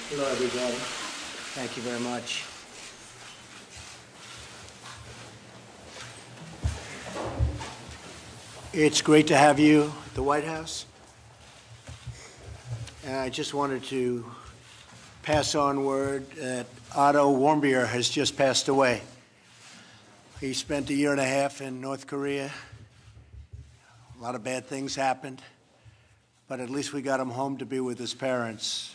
Hello, everybody. Thank you very much. It's great to have you at the White House. And I just wanted to pass on word that Otto Warmbier has just passed away. He spent 1.5 years in North Korea. A lot of bad things happened, but at least we got him home to be with his parents,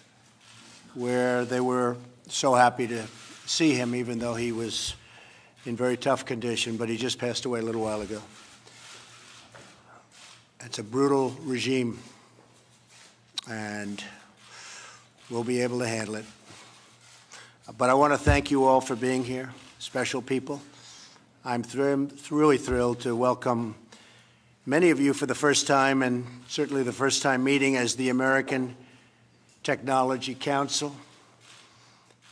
where they were so happy to see him, even though he was in very tough condition, but he just passed away a little while ago. It's a brutal regime, and we'll be able to handle it. But I want to thank you all for being here, special people. I'm really thrilled to welcome many of you for the first time, and certainly the first time meeting as the American Technology Council.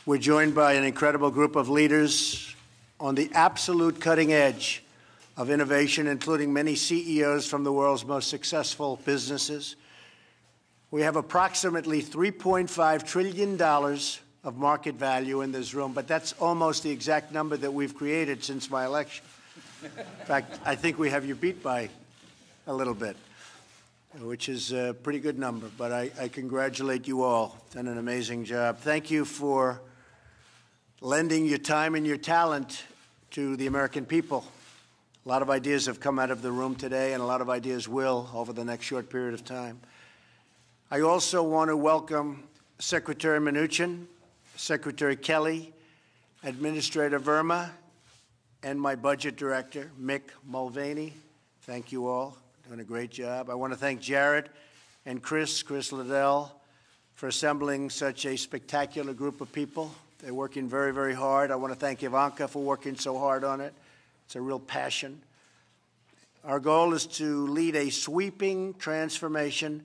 We're joined by an incredible group of leaders on the absolute cutting edge of innovation, including many CEOs from the world's most successful businesses. We have approximately $3.5 trillion of market value in this room, but that's almost the exact number that we've created since my election. In fact, I think we have you beat by a little bit, which is a pretty good number, but I congratulate you all. Done an amazing job. Thank you for lending your time and your talent to the American people. A lot of ideas have come out of the room today, and a lot of ideas will over the next short period of time. I also want to welcome Secretary Mnuchin, Secretary Kelly, Administrator Verma, and my Budget Director, Mick Mulvaney. Thank you all. Doing a great job. I want to thank Jared and Chris Liddell, for assembling such a spectacular group of people. They're working very, very hard. I want to thank Ivanka for working so hard on it. It's a real passion. Our goal is to lead a sweeping transformation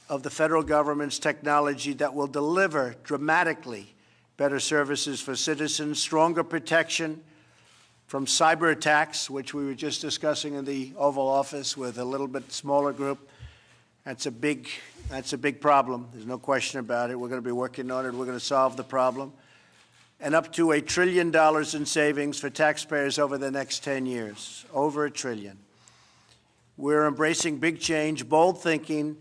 of the federal government's technology that will deliver dramatically better services for citizens, stronger protection from cyber attacks, which we were just discussing in the Oval Office with a little bit smaller group. That's a big problem. There's no question about it. We're going to be working on it. We're going to solve the problem. And up to $1 trillion in savings for taxpayers over the next 10 years. Over $1 trillion. We're embracing big change, bold thinking,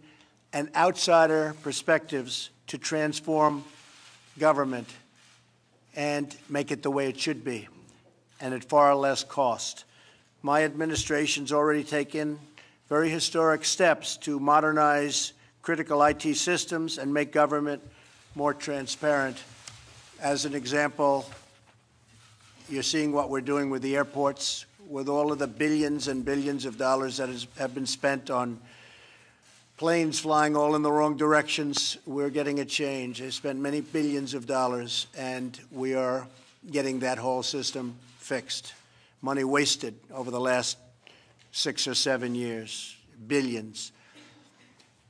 and outsider perspectives to transform government and make it the way it should be, and at far less cost. My administration's already taken very historic steps to modernize critical IT systems and make government more transparent. As an example, you're seeing what we're doing with the airports, with all of the billions and billions of dollars that have been spent on planes flying all in the wrong directions. We're getting a change. They spent many billions of dollars, and we are getting that whole system fixed. Money wasted over the last 6 or 7 years, billions.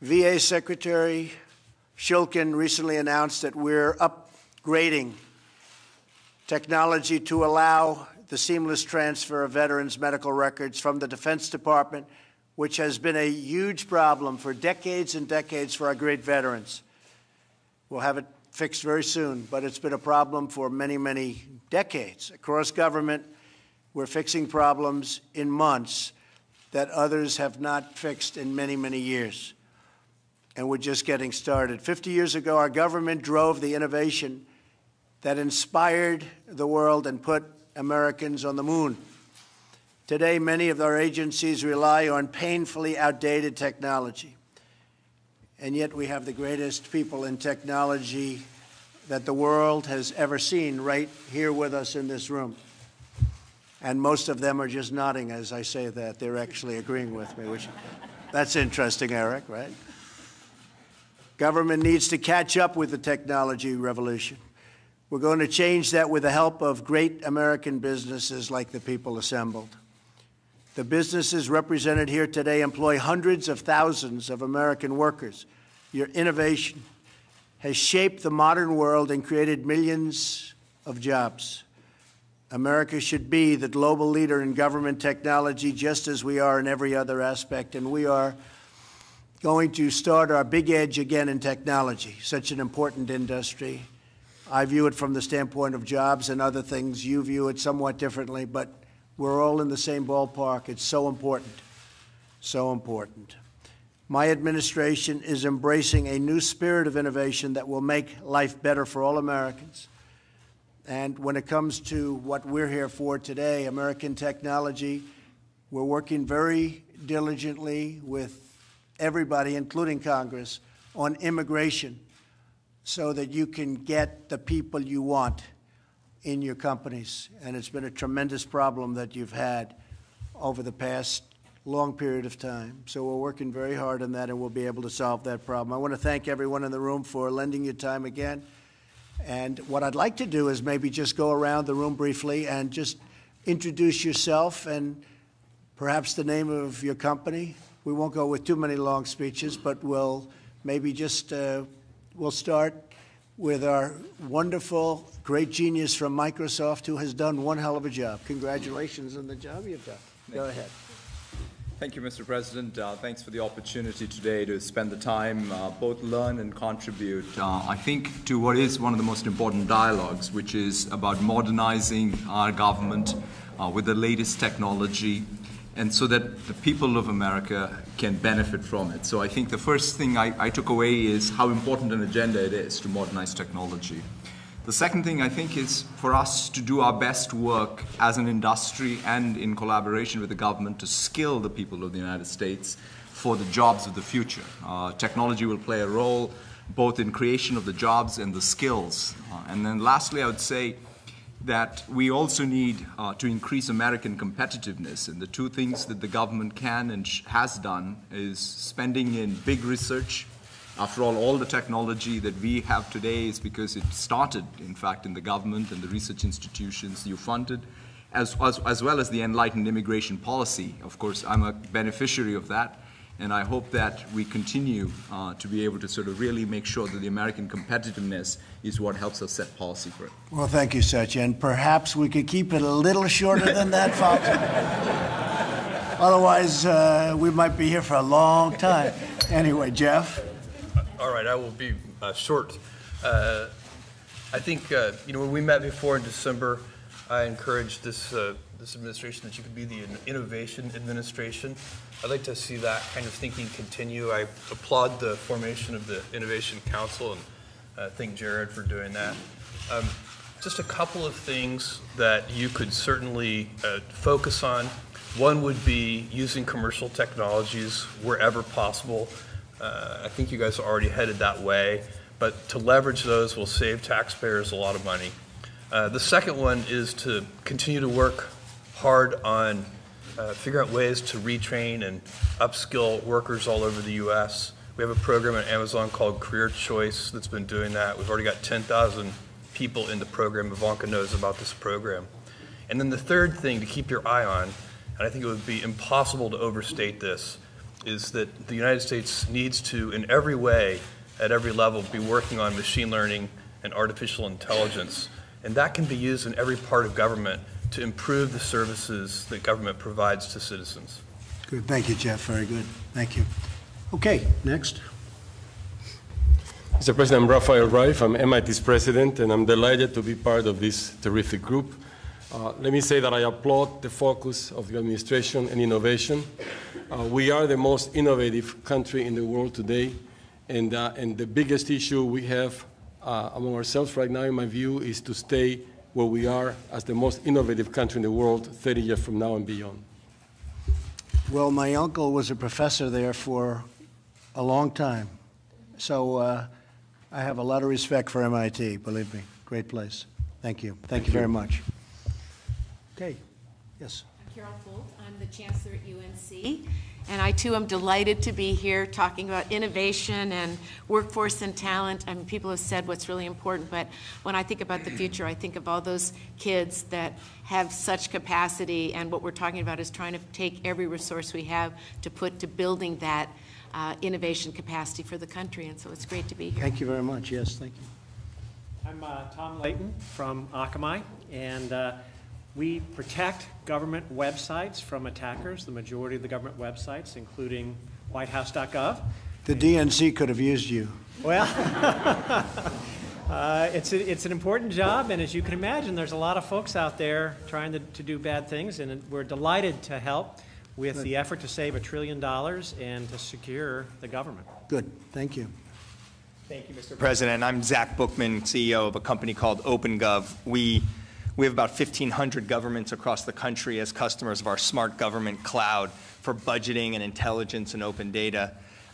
VA Secretary Shulkin recently announced that we're upgrading technology to allow the seamless transfer of veterans' medical records from the Defense Department, which has been a huge problem for decades and decades for our great veterans. We'll have it fixed very soon, but it's been a problem for many, many decades. Across government, we're fixing problems in months that others have not fixed in many, many years. And we're just getting started. 50 years ago, our government drove the innovation that inspired the world and put Americans on the moon. Today, many of our agencies rely on painfully outdated technology. And yet we have the greatest people in technology that the world has ever seen right here with us in this room. And most of them are just nodding as I say that. They're actually agreeing with me, which that's interesting, Eric, right? Government needs to catch up with the technology revolution. We're going to change that with the help of great American businesses like the people assembled. The businesses represented here today employ hundreds of thousands of American workers. Your innovation has shaped the modern world and created millions of jobs. America should be the global leader in government technology just as we are in every other aspect, and we are going to start our big edge again in technology, such an important industry. I view it from the standpoint of jobs and other things. You view it somewhat differently, but we're all in the same ballpark. It's so important, so important. My administration is embracing a new spirit of innovation that will make life better for all Americans. And when it comes to what we're here for today, American technology, we're working very diligently with everybody, including Congress, on immigration so that you can get the people you want in your companies. And it's been a tremendous problem that you've had over the past long period of time. So we're working very hard on that, and we'll be able to solve that problem. I want to thank everyone in the room for lending your time again. And what I'd like to do is maybe just go around the room briefly and just introduce yourself and perhaps the name of your company. We won't go with too many long speeches, but we'll maybe just we'll start with our wonderful, great genius from Microsoft who has done one hell of a job. Congratulations on the job you've done. Go ahead. Thank you, Mr. President. Thanks for the opportunity today to spend the time, both learn and contribute, I think, to what is one of the most important dialogues, which is about modernizing our government with the latest technology, and so that the people of America can benefit from it. So I think the first thing I took away is how important an agenda it is to modernize technology. The second thing I think is for us to do our best work as an industry and in collaboration with the government to skill the people of the United States for the jobs of the future. Technology will play a role both in creation of the jobs and the skills. And then lastly, I would say that we also need to increase American competitiveness. And the two things that the government can and has done is spending in big research. After all the technology that we have today is because it started, in fact, in the government and the research institutions you funded, as well as the enlightened immigration policy. Of course, I'm a beneficiary of that, and I hope that we continue to be able to sort of really make sure that the American competitiveness is what helps us set policy for it. Well, thank you, Satya, and perhaps we could keep it a little shorter than that, folks. Otherwise, we might be here for a long time. Anyway, Jeff. All right, I will be short. I think when we met before in December, I encouraged this administration that you could be the innovation administration. I'd like to see that kind of thinking continue. I applaud the formation of the Innovation Council and thank Jared for doing that. Just a couple of things that you could certainly focus on. One would be using commercial technologies wherever possible. I think you guys are already headed that way, but to leverage those will save taxpayers a lot of money. The second one is to continue to work hard on figure out ways to retrain and upskill workers all over the U.S. We have a program at Amazon called Career Choice that's been doing that. We've already got 10,000 people in the program. Ivanka knows about this program. And then the third thing to keep your eye on, and I think it would be impossible to overstate this, is that the United States needs to, in every way, at every level, be working on machine learning and artificial intelligence. And that can be used in every part of government to improve the services that government provides to citizens. Good. Thank you, Jeff. Very good. Thank you. Okay, next. Mr. President, I'm Rafael Reif. I'm MIT's president, and I'm delighted to be part of this terrific group. Let me say that I applaud the focus of the administration and innovation. We are the most innovative country in the world today, and the biggest issue we have among ourselves right now, in my view, is to stay where we are as the most innovative country in the world 30 years from now and beyond. Well, my uncle was a professor there for a long time, so I have a lot of respect for MIT, believe me. Great place. Thank you. Thank you very much. Okay. Yes. I'm Carol Folt. I'm the chancellor at UNC, and I too am delighted to be here talking about innovation and workforce and talent. I mean, people have said what's really important, but when I think about the future, I think of all those kids that have such capacity, and what we're talking about is trying to take every resource we have to put to building that innovation capacity for the country, and so it's great to be here. Thank you very much. Yes, thank you. I'm Tom Layton from Akamai, and we protect government websites from attackers, the majority of the government websites, including whitehouse.gov. The DNC could have used you. Well, it's an important job, and as you can imagine, there's a lot of folks out there trying to do bad things, and we're delighted to help with the effort to save $1 trillion and to secure the government. Good. Thank you. Thank you, Mr. President. I'm Zach Bookman, CEO of a company called OpenGov. We have about 1,500 governments across the country as customers of our smart government cloud for budgeting and intelligence and open data.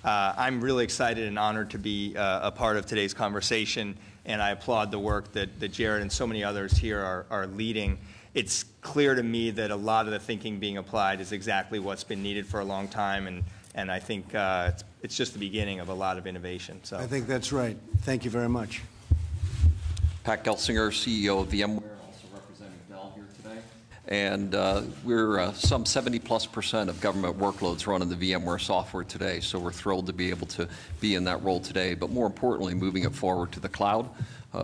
I'm really excited and honored to be a part of today's conversation, and I applaud the work that Jared and so many others here are leading. It's clear to me that a lot of the thinking being applied is exactly what's been needed for a long time, and I think it's just the beginning of a lot of innovation. So I think that's right. Thank you very much. Pat Gelsinger, CEO of VMware, also representing Dell here today. And we're some 70+% of government workloads run in the VMware software today, so we're thrilled to be able to be in that role today. But more importantly, moving it forward to the cloud,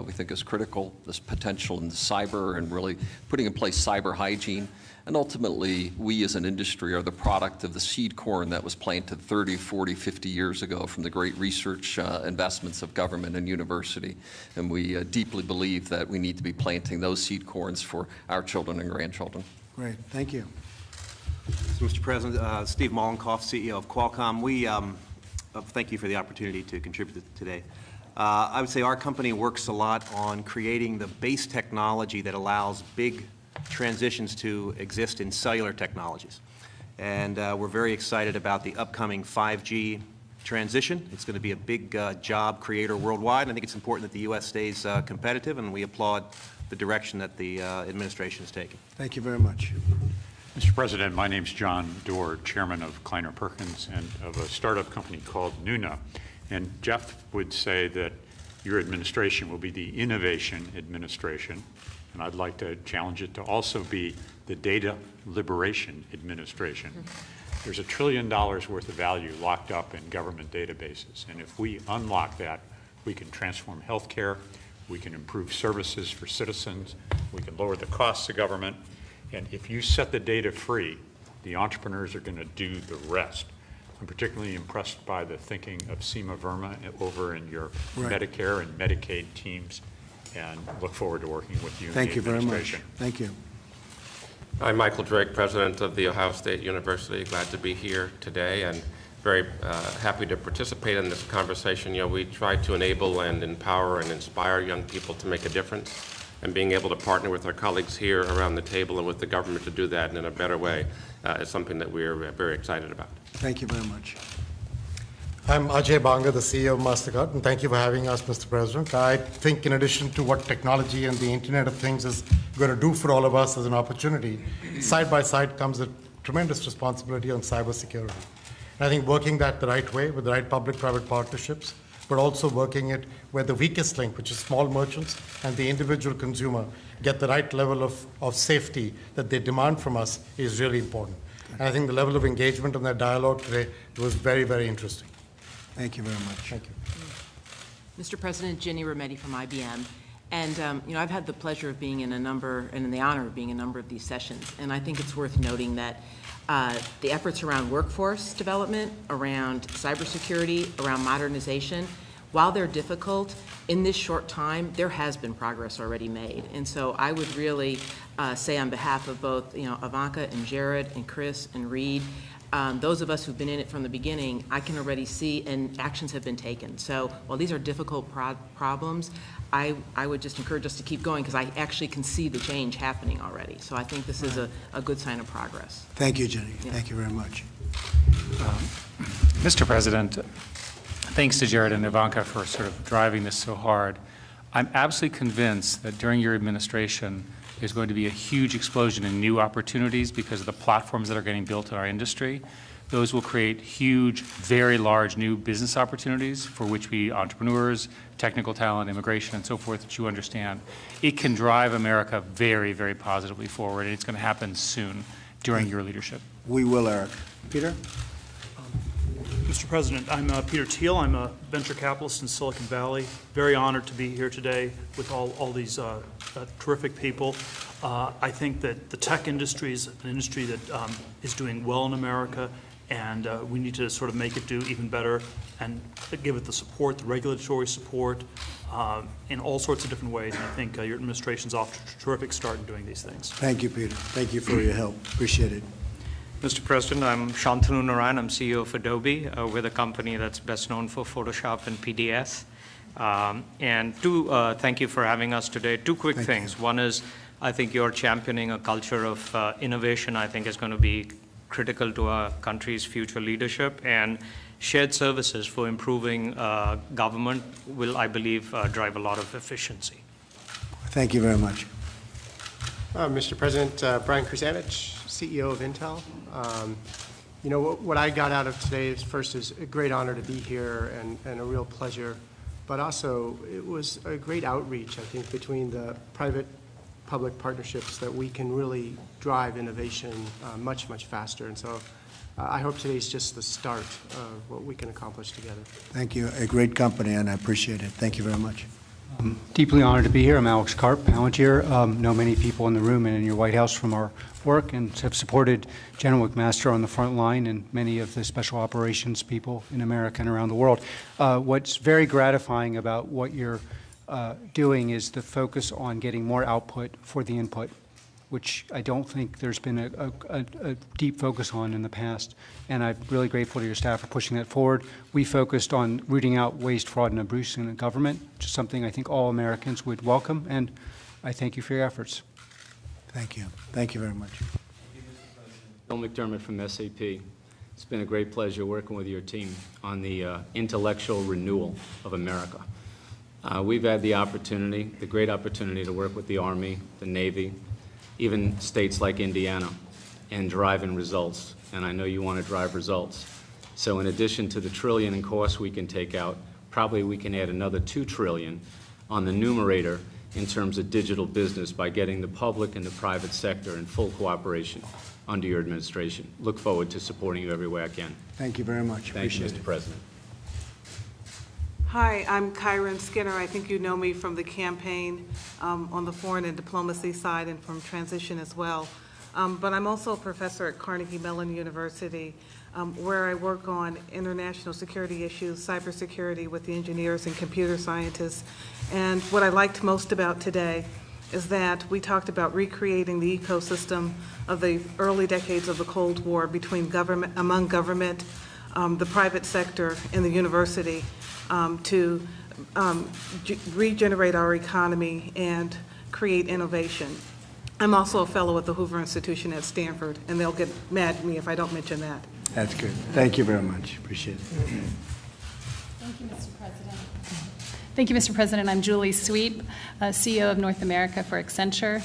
we think is critical, this potential in cyber and really putting in place cyber hygiene. And ultimately, we as an industry are the product of the seed corn that was planted 30, 40, 50 years ago from the great research investments of government and university. And we deeply believe that we need to be planting those seed corns for our children and grandchildren. Great. Thank you. So, Mr. President, Steve Mollenkopf, CEO of Qualcomm. We thank you for the opportunity to contribute today. I would say our company works a lot on creating the base technology that allows big transitions to exist in cellular technologies. And we're very excited about the upcoming 5G transition. It's going to be a big job creator worldwide. And I think it's important that the U.S. stays competitive, and we applaud the direction that the administration is taking. Thank you very much. Mr. President, my name's John Doerr, chairman of Kleiner Perkins and of a startup company called Nuna. And Jeff would say that your administration will be the innovation administration. And I'd like to challenge it to also be the data liberation administration. There's $1 trillion worth of value locked up in government databases. And if we unlock that, we can transform healthcare, we can improve services for citizens, we can lower the costs of government. And if you set the data free, the entrepreneurs are going to do the rest. I'm particularly impressed by the thinking of Seema Verma over in your Medicare and Medicaid teams, and look forward to working with you. Thank you very much. Thank you. I'm Michael Drake, president of The Ohio State University. Glad to be here today and very happy to participate in this conversation. You know, we try to enable and empower and inspire young people to make a difference, and being able to partner with our colleagues here around the table and with the government to do that in a better way is something that we're very excited about. Thank you very much. I'm Ajay Banga, the CEO of MasterCard, and thank you for having us, Mr. President. I think in addition to what technology and the Internet of Things is going to do for all of us as an opportunity, side by side comes a tremendous responsibility on cybersecurity. And I think working that the right way with the right public-private partnerships, but also working it where the weakest link, which is small merchants and the individual consumer, get the right level of safety that they demand from us is really important. And I think the level of engagement in that dialogue today was very, very interesting. Thank you very much. Thank you. Mr. President, Ginny Rometty from IBM. And you know, I've had the pleasure of being in a number, and the honor of being in a number of these sessions. And I think it's worth noting that the efforts around workforce development, around cybersecurity, around modernization, while they're difficult, in this short time, there has been progress already made. And so I would really say on behalf of both, you know, Ivanka and Jared and Chris and Reed, those of us who've been in it from the beginning, I can already see, and actions have been taken. So while these are difficult problems, I would just encourage us to keep going, because I actually can see the change happening already. So I think this is a good sign of progress. Thank you, Jenny. Yeah. Thank you very much. Mr. President, thanks to Jared and Ivanka for sort of driving this so hard. I'm absolutely convinced that during your administration, there's going to be a huge explosion in new opportunities because of the platforms that are getting built in our industry. Those will create huge, very large new business opportunities for which we, entrepreneurs, technical talent, immigration, and so forth, that you understand. It can drive America very, very positively forward, and it's going to happen soon during your leadership. We will, Eric. Peter? Mr. President, I'm Peter Thiel. I'm a venture capitalist in Silicon Valley. Very honored to be here today with all these terrific people. I think that the tech industry is an industry that is doing well in America, and we need to sort of make it do even better and give it the support, the regulatory support, in all sorts of different ways. And I think your administration's off to a terrific start in doing these things. Thank you, Peter. Thank you for your help. Appreciate it. Mr. President, I'm Shantanu Narayan. I'm CEO of Adobe. We're the company that's best known for Photoshop and PDF. Thank you for having us today. Two quick things. One is, I think you're championing a culture of innovation. I think is going to be critical to our country's future leadership, and shared services for improving government will, I believe, drive a lot of efficiency. Thank you very much. Mr. President, Brian Krzanich, CEO of Intel. You know, what I got out of today is, first, is a great honor to be here and a real pleasure, but also it was a great outreach, I think, between the private-public partnerships that we can really drive innovation much, much faster. And so I hope today's just the start of what we can accomplish together. Thank you. A great company, and I appreciate it. Thank you very much. I'm deeply honored to be here. I'm Alex Karp, Palantir. Know many people in the room and in your White House from our work, and have supported General McMaster on the front line and many of the special operations people in America and around the world. What's very gratifying about what you're doing is the focus on getting more output for the input, which I don't think there's been a deep focus on in the past. And I'm really grateful to your staff for pushing that forward. We focused on rooting out waste, fraud, and abuse in the government, which is something I think all Americans would welcome, and I thank you for your efforts. Thank you. Thank you very much. Bill McDermott from SAP. It's been a great pleasure working with your team on the intellectual renewal of America. We've had the opportunity, the great opportunity, to work with the Army, the Navy, even states like Indiana, and driving results. And I know you want to drive results. So in addition to the $1 trillion in costs we can take out, probably we can add another $2 trillion on the numerator in terms of digital business by getting the public and the private sector in full cooperation under your administration. Look forward to supporting you every way I can. Thank you very much. Thank you, Mr. President. Hi, I'm Kyron Skinner. I think you know me from the campaign on the foreign and diplomacy side and from transition as well. But I'm also a professor at Carnegie Mellon University, where I work on international security issues, cybersecurity with the engineers and computer scientists. And what I liked most about today is that we talked about recreating the ecosystem of the early decades of the Cold War between government, among government, the private sector, and the university to regenerate our economy and create innovation. I'm also a fellow at the Hoover Institution at Stanford, and they'll get mad at me if I don't mention that. That's good. Thank you very much. Appreciate it. Thank you, Mr. President. Thank you, Mr. President. I'm Julie Sweet, CEO of North America for Accenture.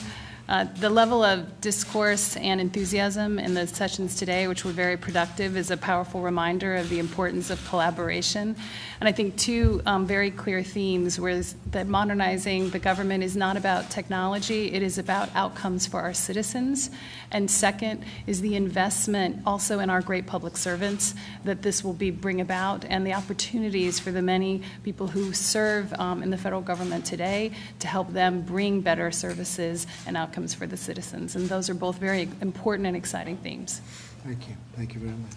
The level of discourse and enthusiasm in the sessions today, which were very productive, is a powerful reminder of the importance of collaboration. And I think two very clear themes were that modernizing the government is not about technology, it is about outcomes for our citizens. And second is the investment also in our great public servants that this will bring about, and the opportunities for the many people who serve in the federal government today to help them bring better services and outcomes for the citizens. And those are both very important and exciting themes. Thank you. Thank you very much.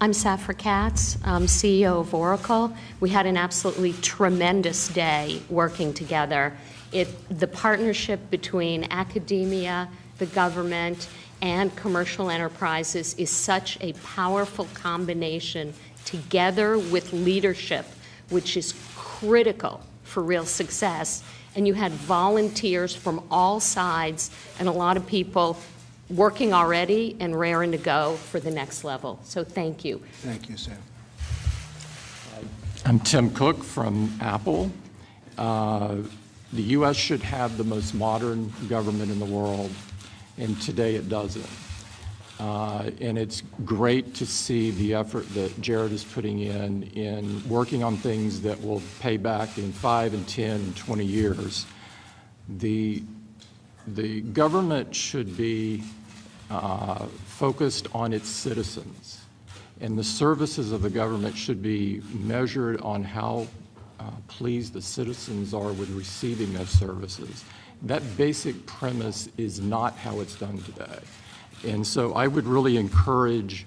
I'm Safra Katz, CEO of Oracle. We had an absolutely tremendous day working together. The partnership between academia, the government, and commercial enterprises is such a powerful combination together with leadership, which is critical for real success. And you had volunteers from all sides and a lot of people working already and raring to go for the next level. So thank you. Thank you, Sam. I'm Tim Cook from Apple. The U.S. should have the most modern government in the world, and today it doesn't. And it's great to see the effort that Jared is putting in working on things that will pay back in 5 and 10 and 20 years. The government should be focused on its citizens, and the services of the government should be measured on how pleased the citizens are with receiving those services. That basic premise is not how it's done today. And so I would really encourage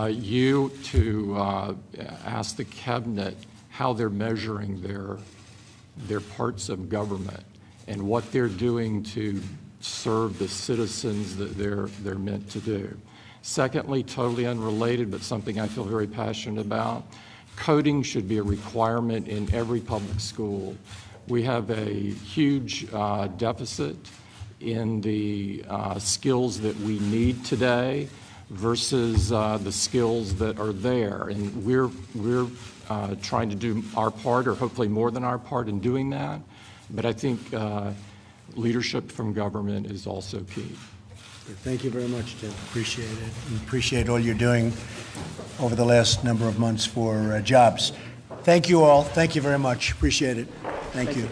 you to ask the cabinet how they're measuring their parts of government and what they're doing to serve the citizens that they're meant to do. Secondly, totally unrelated, but something I feel very passionate about, coding should be a requirement in every public school. We have a huge deficit in the skills that we need today versus the skills that are there. And we're trying to do our part, or hopefully more than our part in doing that. But I think leadership from government is also key. Thank you very much, Tim. Appreciate it. And appreciate all you're doing over the last number of months for jobs. Thank you all. Thank you very much. Appreciate it. Thank you.